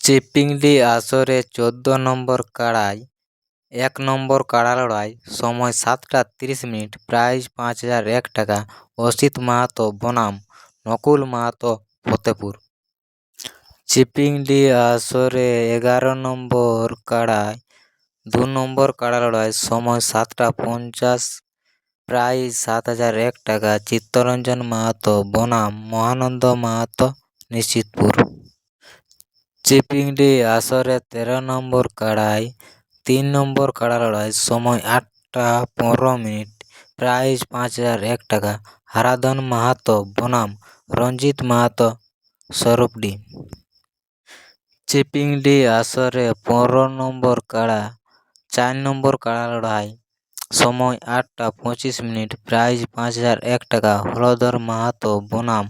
চিপিংডি আসরে ১৪ নম্বর কাড়ায় ১ নম্বর কাড়া লড়াই, সময় ৭টা ৩০ মিনিট, প্রাইজ ৫,০০১ টাকা। অসিত মাহাতো বনাম নকুল মাহাতো ফতেপুর। চিপিংডি আসরে ১১ নম্বর কাড়ায় ২ নম্বর কাড়া লড়াই, সময় ৭টা ৫০, প্রাইজ ৭,০০১ টাকা। চিত্তরঞ্জন মাহাতো বনাম মহানন্দ মাহাতো নিশ্চিতপুর। চিপিংডি আসরে ১৩ নম্বর কাড়ায় ৩ নম্বর কাড়া লড়াই, সময় ৮টা ১৫ মিনিট, প্রাইজ ৫,০০১ টাকা। হারাধন মাহাতো বনাম রঞ্জিত মাহাতো স্বরূপডি। চিপিংডি আসরে ১৫ নম্বর কাড়া ৪ নম্বর কাড়া লড়াই, সময় ৮টা ২৫ মিনিট, প্রাইজ ৫,০০১ টাকা। হলধর মাহাতো বনাম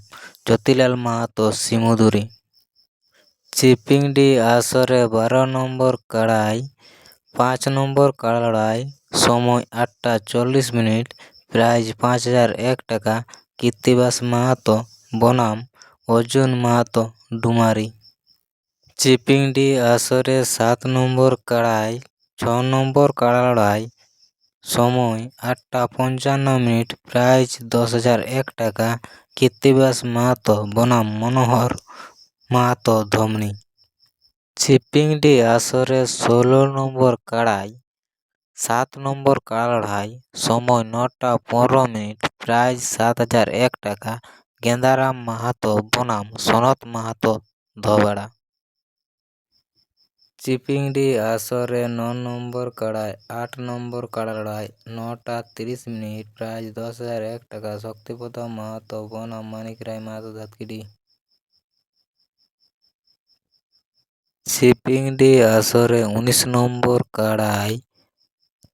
জ্যোতিলাল মাহাতো শিমুদুরি। চিপিংডি আসরে ১২ নম্বর কাড়ায় ৫ নম্বর কাড়া লড়াই, সময় ৮টা ৪০ মিনিট, প্রাইজ ৫,০০১ টাকা। কৃত্তিবাস মাহাতো বনাম অর্জুন মাহাতো ডুমারি। চিপিংডি আসরে ৭ নম্বর কাড়ায় ৬ নম্বর কাড়া লড়াই, সময় ৮টা ৫৫ মিনিট, প্রাইজ ১০,০০১ টাকা। কৃত্তিবাস মাহাতো বনাম মনোহর মাহাতো ধমনী। চিপিংডি আসরে ১৬ নম্বর কাড়ায় ৭ নম্বর কাড়া লড়াই, সময় ৯টা ১৫ মিনিট, প্রাইজ ৭,০০১ টাকা। গেন্দারাম মাহাতো বনাম সনত মাহাতো ধবেড়া। চিপিংডি আসরে ৯ নম্বর কাড়ায় ৮ নম্বর কাড়া লড়াই, ৯টা ৩০ মিনিট, প্রাইজ ১০,০০১ টাকা। শক্তিপদ মাহাতো বনাম মানিক রায় মাহাতো ধাতকিডি। চিপিংডি আসরে ১৯ নম্বর কাড়ায়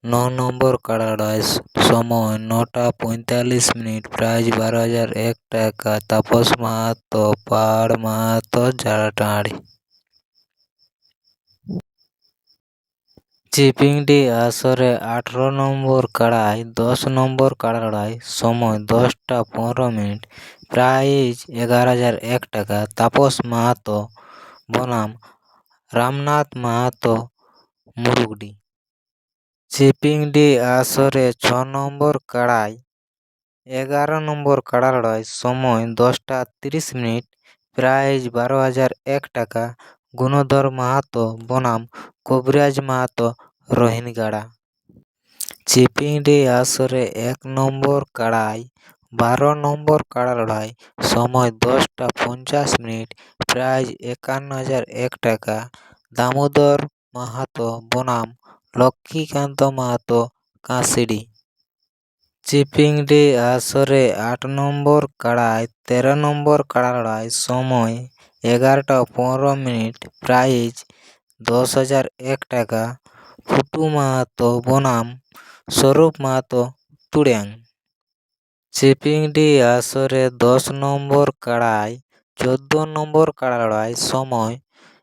৯ নম্বর কাড়া লড়াই, সময় ৯টা ৪৫ মিনিট, প্রাইজ ১২,০০১ টাকা। তাপস মাহাতো পাহাড় মাহাতো ঝাড়াটাঁড়ি। চিপিংডি আসরে ১৮ নম্বর কাড়ায় ১০ নম্বর কাড়া লড়াই, সময় ১০টা ১৫ মিনিট, প্রাইজ ১১,০০১ টাকা। তাপস মাহাতো বনাম রামনাথ মাহাতো মুরুগডি। চিপিংডি আসরে ৬ নম্বর কাড়ায় ১১ নম্বর কাড়া লড়াই, সময় ১০টা ৩০ মিনিট, প্রাইজ ১২,০০১ টাকা। গুণধর মাহাতো বনাম কবিরাজ মাহাতো রোহিণীগাড়া। চিপিংডি আসরে ১ নম্বর কাড়ায় ১২ নম্বর কাড়া লড়াই, সময় ১০টা ৫০ মিনিট, প্রাইজ ৫১,০০১ টাকা। দামোদর মাহাতো বনাম লক্ষ্মীকান্ত মাহাতো কাঁসিডি। চিপিংডি আসরে ৮ নম্বর কাড়ায় ১৩ নম্বর কাড়া লড়াই, সময় ১১টা ১৫ মিনিট, প্রাইজ ১০,০০১ টাকা। ফুটু মাহাতো বনাম স্বরূপ মাহাতো টুড্যাং। চিপিংডি আসরে ১০ নম্বর কাড়ায় ১৪ নম্বর কাড়া লড়াই, সময়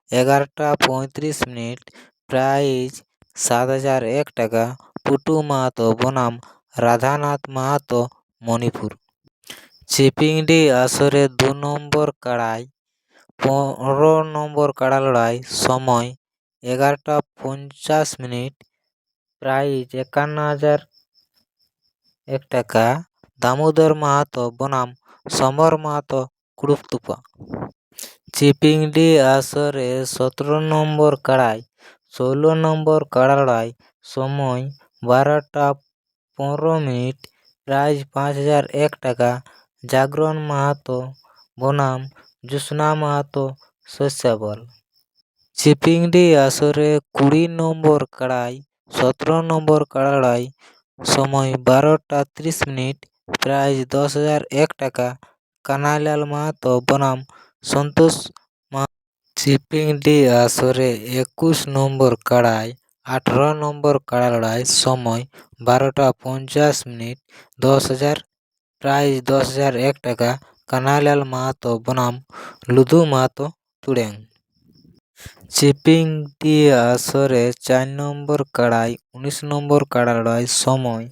১১টা ৩৫ মিনিট, প্রাইজ ৭,০০১ টাকা। ফুটু মাহাতো বনাম রাধানাথ মাহাতো মণিপুর। চিপিংডি আসরে ২ নম্বর কাড়ায় ১৫ নম্বর কাড়া লড়াই, সময় ১১টা ৫০ মিনিট, প্রাইজ ৫১,০০১ টাকা। দামোদর মাহাতো বনাম সমর মাহাতো কুড়ুপতুপা। চিপিংডি আসরে ১৭ নম্বর কাড়ায় ১৬ নম্বর কাড়া লড়াই, সময় ১২টা ১৫ মিনিট, প্রাইজ ৫,০০১ টাকা। জাগরণ মাহাতো বনাম জ্যোৎস্না মাহাতো শস্যাবল। চিপিংডি আসরে ২০ নম্বর কাড়ায় ১৭ নম্বর কাড়া লড়াই, সময় ১২টা ৩০ মিনিট, প্রাইজ ১০,০০১ টাকা। কানাইলাল মাহাতো বনাম সন্তোষ মাহাতো। চিপিংডি আসরে ২১ নম্বর কাড়ায় ১৮ নম্বর কাড়া লড়াই, সময় ১২টা ৫০ মিনিট, ১০,০০০, প্রাইজ ১০,০০১ টাকা। কানাইলাল মাহাতো বনাম লুধু মাহাতো টুড্যাং। চিপিংডি আসরে ৪ নম্বর কাড়ায় ১৯ নম্বর কাড়া লড়াই, সময়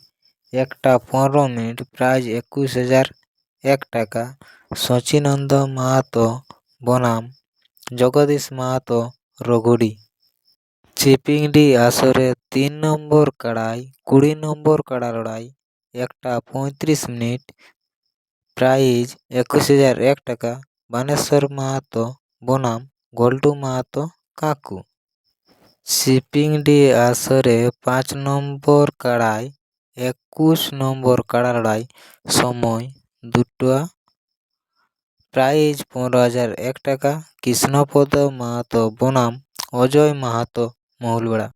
১টা ১৫ মিনিট, প্রাইজ ২১,০০১ টাকা। শচীনন্দ মাহাতো বনাম জগদীশ মাহাতো রগড়ি। চিপিংডি আসরে 3 নম্বর কাড়ায় 20 নম্বর কাড়া লড়াই 1টা 35 মিনিট, প্রাইজ 21,001 টাকা। বানেশ্বর মাহাতো বনাম গোল্টু মাহাতো কাকু। চিপিংডি আসরে 5 নম্বর কাড়ায় 21 নম্বর কাড়া লড়াই, সময় 2টা, প্রাইজ 15,001 টাকা। কৃষ্ণপদ মাহাতো বনাম অজয় মাহাতো মহুলবেড়া।